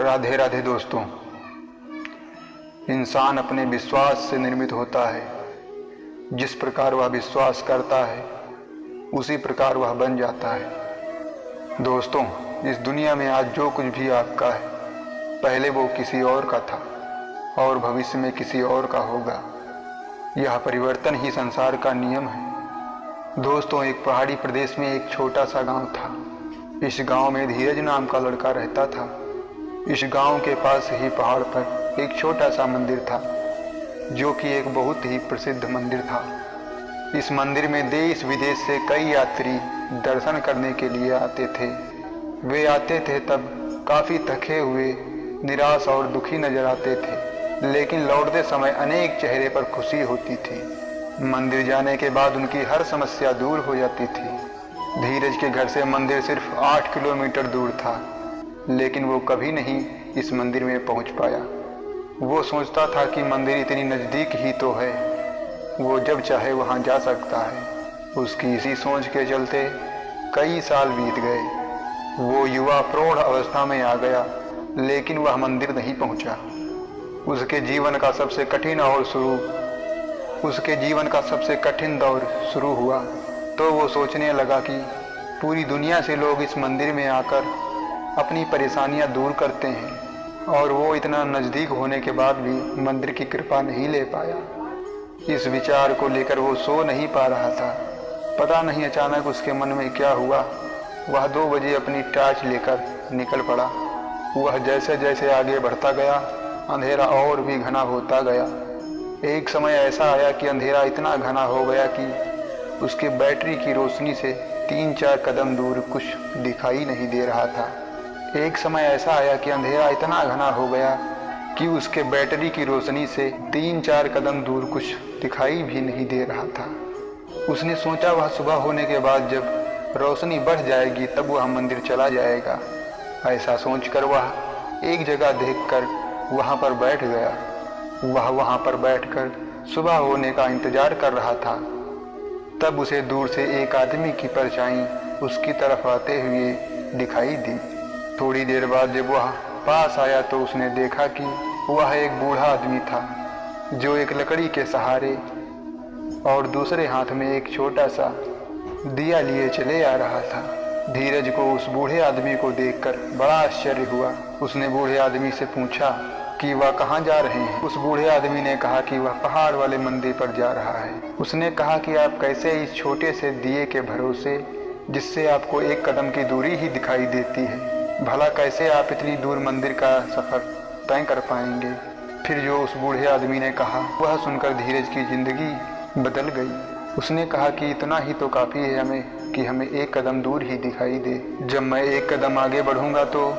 राधे राधे दोस्तों। इंसान अपने विश्वास से निर्मित होता है। जिस प्रकार वह विश्वास करता है उसी प्रकार वह बन जाता है। दोस्तों, इस दुनिया में आज जो कुछ भी आपका है पहले वो किसी और का था और भविष्य में किसी और का होगा। यह परिवर्तन ही संसार का नियम है। दोस्तों, एक पहाड़ी प्रदेश में एक छोटा सा गांव था। इस गांव में धीरज नाम का लड़का रहता था। इस गांव के पास ही पहाड़ पर एक छोटा सा मंदिर था जो कि एक बहुत ही प्रसिद्ध मंदिर था। इस मंदिर में देश विदेश से कई यात्री दर्शन करने के लिए आते थे। वे आते थे तब काफ़ी थके हुए, निराश और दुखी नजर आते थे, लेकिन लौटते समय अनेक चेहरे पर खुशी होती थी। मंदिर जाने के बाद उनकी हर समस्या दूर हो जाती थी। धीरज के घर से मंदिर सिर्फ 8 किलोमीटर दूर था, लेकिन वो कभी नहीं इस मंदिर में पहुंच पाया। वो सोचता था कि मंदिर इतनी नज़दीक ही तो है, वो जब चाहे वहां जा सकता है। उसकी इसी सोच के चलते कई साल बीत गए। वो युवा प्रौढ़ अवस्था में आ गया, लेकिन वह मंदिर नहीं पहुंचा। उसके जीवन का सबसे कठिन दौर शुरू हुआ तो वो सोचने लगा कि पूरी दुनिया से लोग इस मंदिर में आकर अपनी परेशानियां दूर करते हैं और वो इतना नज़दीक होने के बाद भी मंदिर की कृपा नहीं ले पाया। इस विचार को लेकर वो सो नहीं पा रहा था। पता नहीं अचानक उसके मन में क्या हुआ। वह 2 बजे अपनी टॉर्च लेकर निकल पड़ा। वह जैसे जैसे आगे बढ़ता गया अंधेरा और भी घना होता गया। एक समय ऐसा आया कि अंधेरा इतना घना हो गया कि उसके बैटरी की रोशनी से 3-4 कदम दूर कुछ दिखाई नहीं दे रहा था। एक समय ऐसा आया कि अंधेरा इतना घना हो गया कि उसके बैटरी की रोशनी से 3-4 कदम दूर कुछ दिखाई भी नहीं दे रहा था। उसने सोचा वह सुबह होने के बाद जब रोशनी बढ़ जाएगी तब वह मंदिर चला जाएगा। ऐसा सोचकर वह एक जगह देखकर वहां पर बैठ गया। वह वहां पर बैठकर सुबह होने का इंतजार कर रहा था। तब उसे दूर से एक आदमी की परछाई उसकी तरफ आते हुए दिखाई दी। थोड़ी देर बाद जब वह पास आया तो उसने देखा कि वह एक बूढ़ा आदमी था जो एक लकड़ी के सहारे और दूसरे हाथ में एक छोटा सा दिया लिए चले आ रहा था। धीरज को उस बूढ़े आदमी को देखकर बड़ा आश्चर्य हुआ। उसने बूढ़े आदमी से पूछा कि वह कहाँ जा रहे हैं। उस बूढ़े आदमी ने कहा कि वह पहाड़ वाले मंदिर पर जा रहा है। उसने कहा कि आप कैसे इस छोटे से दिए के भरोसे, जिससे आपको 1 कदम की दूरी ही दिखाई देती है, भला कैसे आप इतनी दूर मंदिर का सफ़र तय कर पाएंगे। फिर जो उस बूढ़े आदमी ने कहा वह सुनकर धीरज की जिंदगी बदल गई। उसने कहा कि इतना ही तो काफ़ी है हमें 1 कदम दूर ही दिखाई दे। जब मैं 1 कदम आगे बढ़ूंगा तो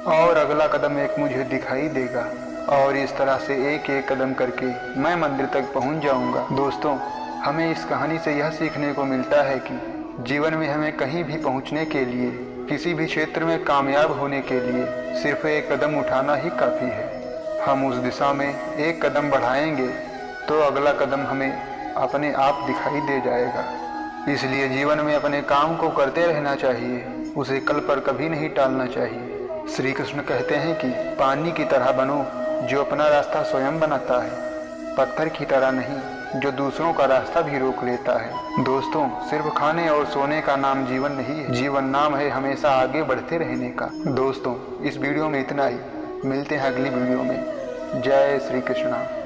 और अगला कदम एक मुझे दिखाई देगा और इस तरह से एक कदम करके मैं मंदिर तक पहुंच जाऊंगा। दोस्तों, हमें इस कहानी से यह सीखने को मिलता है कि जीवन में हमें कहीं भी पहुंचने के लिए, किसी भी क्षेत्र में कामयाब होने के लिए सिर्फ 1 कदम उठाना ही काफ़ी है। हम उस दिशा में 1 कदम बढ़ाएंगे तो अगला कदम हमें अपने आप दिखाई दे जाएगा। इसलिए जीवन में अपने काम को करते रहना चाहिए, उसे कल पर कभी नहीं टालना चाहिए। श्री कृष्ण कहते हैं कि पानी की तरह बनो जो अपना रास्ता स्वयं बनाता है, पत्थर की तरह नहीं जो दूसरों का रास्ता भी रोक लेता है। दोस्तों, सिर्फ खाने और सोने का नाम जीवन नहीं है। जीवन नाम है हमेशा आगे बढ़ते रहने का। दोस्तों, इस वीडियो में इतना ही। मिलते हैं अगली वीडियो में। जय श्री कृष्णा।